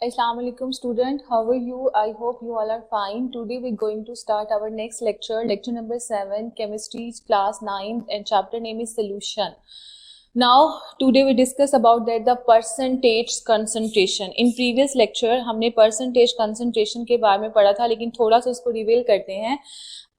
Assalamualaikum student, how are you? I hope you all are fine. Today we're going to start our next lecture number 7, chemistry class 9 and chapter name is solution. Now today we discuss about that the percentage concentration. In previous lecture हमने percentage concentration के बारे में पढ़ा था, लेकिन थोड़ा सा उसको रिवील करते हैं.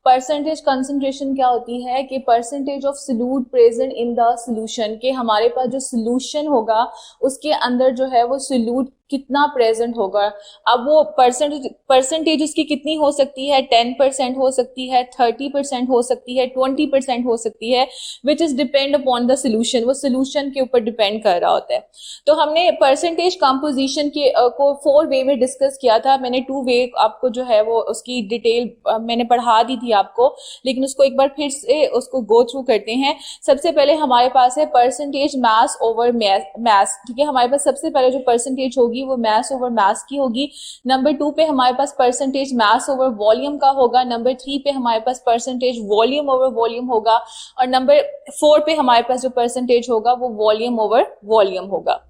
परसेंटेज कंसंट्रेशन क्या होती है कि percentage of solute present in the solution, के हमारे पास जो सोल्यूशन होगा उसके अंदर जो है वो सोल्यूट कितना प्रेजेंट होगा. अब वो परसेंटेज उसकी कितनी हो सकती है, 10% हो सकती है, 30% हो सकती है, 20% हो सकती है, which is depend upon the solution. वो सोल्यूशन के ऊपर डिपेंड कर रहा होता है. तो हमने परसेंटेज कंपोजिशन के को 4 वे में डिस्कस किया था. मैंने 2 वे आपको जो है वो उसकी डिटेल मैंने पढ़ा दी थी आपको, लेकिन उसको एक बार फिर से उसको गो थ्रू करते हैं. सबसे पहले हमारे पास है परसेंटेज मास ओवर मास. ठीक है, हमारे पास सबसे पहले जो परसेंटेज होगी वो मास ओवर मास की होगी. नंबर 2 पे हमारे पास परसेंटेज मास ओवर वॉल्यूम का होगा. नंबर 3 पे हमारे पास परसेंटेज वॉल्यूम ओवर वॉल्यूम होगा. और नंबर 4 पे हमारे पास जो परसेंटेज होगा वो वॉल्यूम ओवर वॉल्यूम होगा.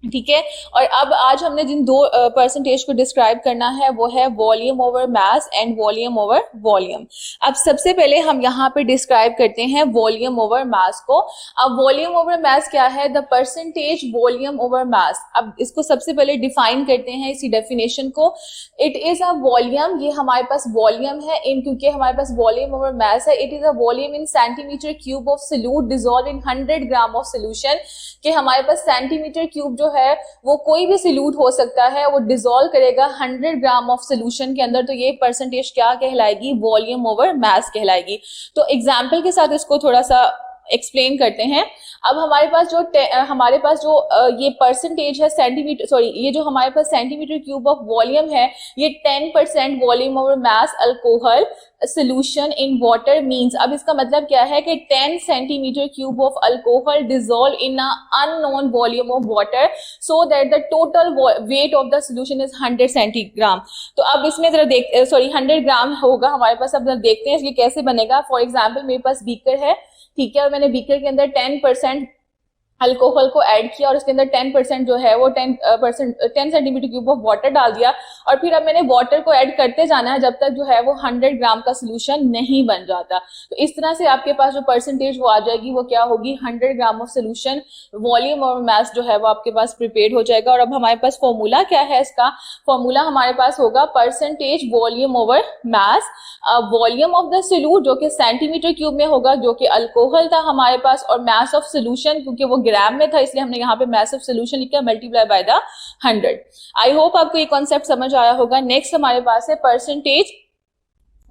ठीक है, और अब आज हमने जिन 2 परसेंटेज को डिस्क्राइब करना है वो है volume over mass and volume over volume. अब सबसे पहले हम यहाँ पे डिस्क्राइब करते हैं वॉल्यूम ओवर मास को. अब वॉल्यूम ओवर मास क्या है? द परसेंटेज वॉल्यूम ओवर मास. अब इसको सबसे पहले डिफाइन करते हैं इसी डेफिनेशन को. इट इज अ वॉल्यूम, ये हमारे पास वॉल्यूम है इन, क्योंकि हमारे पास वॉल्यूम ओवर मास है. It is a volume in centimetre cube of solute dissolve in 100 gram of solution. कि हमारे पास सेंटीमीटर क्यूब जो है वो कोई भी सोल्यूट हो सकता है, वो डिसॉल्व करेगा 100 ग्राम ऑफ सोल्यूशन के अंदर. तो ये परसेंटेज क्या कहलाएगी? वॉल्यूम ओवर मास कहलाएगी. तो एग्जांपल के साथ इसको थोड़ा सा एक्सप्लेन करते हैं. अब हमारे पास जो ये परसेंटेज है सेंटीमीटर, सॉरी, ये जो हमारे पास सेंटीमीटर क्यूब ऑफ वॉल्यूम है, ये 10% volume over mass alcohol solution in water means. अब इसका मतलब क्या है कि 10 centimetre cube of alcohol dissolve in a unknown volume of water so that the total weight of the solution is 100 centigram. तो अब इसमें जरा 100 ग्राम होगा हमारे पास. अब देखते हैं इसलिए कैसे बनेगा. फॉर एग्जाम्पल मेरे पास बीकर है, ठीक है, और मैंने बीकर के अंदर 10% अल्कोहल को ऐड किया और उसके अंदर 10% जो है वो 10 सेंटीमीटर क्यूब ऑफ वाटर डाल दिया. और फिर अब मैंने वाटर को ऐड करते जाना है जब तक जो है वो 100 ग्राम का सोल्यूशन नहीं बन जाता. तो इस तरह से आपके पास जो परसेंटेज वो आ जाएगी वो क्या होगी? 100 ग्राम ऑफ सोल्यूशन वॉल्यूम और मास जो है वो आपके पास प्रिपेयर हो जाएगा. और अब हमारे पास फॉर्मूला क्या है? इसका फॉर्मूला हमारे पास होगा percentage volume over mass. Volume of the solute जो कि सेंटीमीटर क्यूब में होगा, जो कि अल्कोहल था हमारे पास, और मास ऑफ सोल्यूशन क्योंकि वो ग्राम में था इसलिए हमने यहाँ पे मास ऑफ सोल्यूशन लिखा, multiply by the 100. I hope आपको ये कॉन्सेप्ट समझ आया होगा. नेक्स्ट हमारे पास है परसेंटेज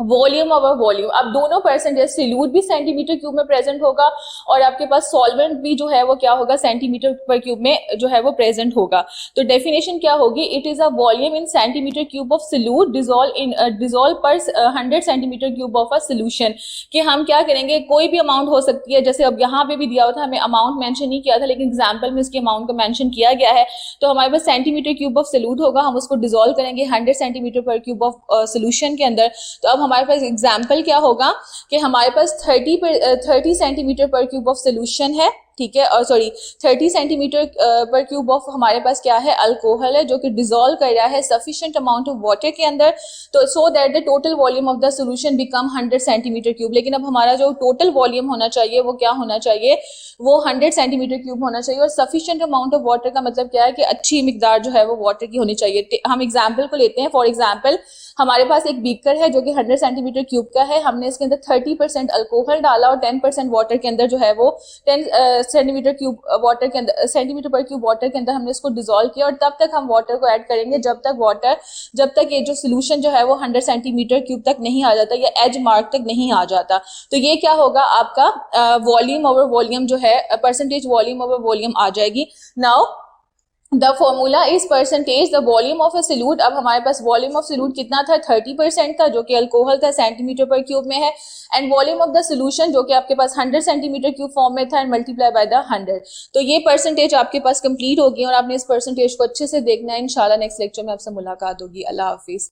वॉल्यूम ओवर वॉल्यूम. अब दोनों परसेंटेज, सोल्यूट भी सेंटीमीटर क्यूब में प्रेजेंट होगा और आपके पास सॉल्वेंट भी जो है वो क्या होगा? सेंटीमीटर पर क्यूब में जो है वो प्रेजेंट होगा. तो डेफिनेशन क्या होगी? It is a volume in centimetre cube of solute dissolve पर 100 centimetre cube of a solution. कि हम क्या करेंगे, कोई भी अमाउंट हो सकती है. जैसे अब यहाँ पे भी दिया हुआ था, हमें अमाउंट मेंशन नहीं किया था, लेकिन एग्जाम्पल में इसके अमाउंट को मेंशन किया गया है. तो हमारे पास सेंटीमीटर क्यूब ऑफ सोल्यूट होगा, हम उसको डिसॉल्व करेंगे 100 सेंटीमीटर पर क्यूब ऑफ सोल्यूशन के अंदर. तो अब हमारे पास एग्जाम्पल क्या होगा कि हमारे पास 30 सेंटीमीटर पर क्यूब ऑफ सोल्यूशन है, ठीक है, और सॉरी 30 सेंटीमीटर पर क्यूब ऑफ हमारे पास क्या है? अल्कोहल है, जो कि डिसॉल्व कर रहा है सफिशिएंट अमाउंट ऑफ वाटर के अंदर. तो so that the total volume of the solution become 100 centimetre cube. लेकिन अब हमारा जो टोटल वॉल्यूम होना चाहिए वो क्या होना चाहिए? वो 100 सेंटीमीटर क्यूब होना चाहिए. और सफिशिएंट अमाउंट ऑफ वाटर का मतलब क्या है कि अच्छी मिकदार जो है वो वाटर की होनी चाहिए. हम एग्जाम्पल को लेते हैं. फॉर एग्जाम्पल हमारे पास एक बीकर है जो कि 100 सेंटीमीटर क्यूब का है. हमने इसके अंदर 30% अल्कोहल डाला और 10% वाटर के अंदर जो है वो 10 सेंटीमीटर क्यूब वाटर के अंदर, सेंटीमीटर पर क्यूब वाटर के अंदर हमने इसको डिसॉल्व किया. और तब तक हम वाटर को ऐड करेंगे जब तक ये जो सोल्यूशन जो है वो 100 सेंटीमीटर क्यूब तक नहीं आ जाता या एज मार्क तक नहीं आ जाता. तो ये क्या होगा? आपका वॉल्यूम ओवर वॉल्यूम जो है, परसेंटेज वॉल्यूम ओवर वॉल्यूम आ जाएगी. Now the formula is percentage the volume of a solute. अब हमारे पास वॉल्यूम ऑफ सोल्यूट कितना था? 30% था, जो कि अल्कोहल था, सेंटीमीटर पर क्यूब में है. And volume of the solution जो कि आपके पास 100 सेंटीमीटर क्यूब फॉर्म में था, एंड मल्टीप्लाई बाय द 100. तो ये परसेंटेज आपके पास कंप्लीट होगी और आपने इस परसेंटेज को अच्छे से देखना है. इंशाल्लाह नेक्स्ट लेक्चर में आपसे मुलाकात होगी. अल्लाह हाफिज.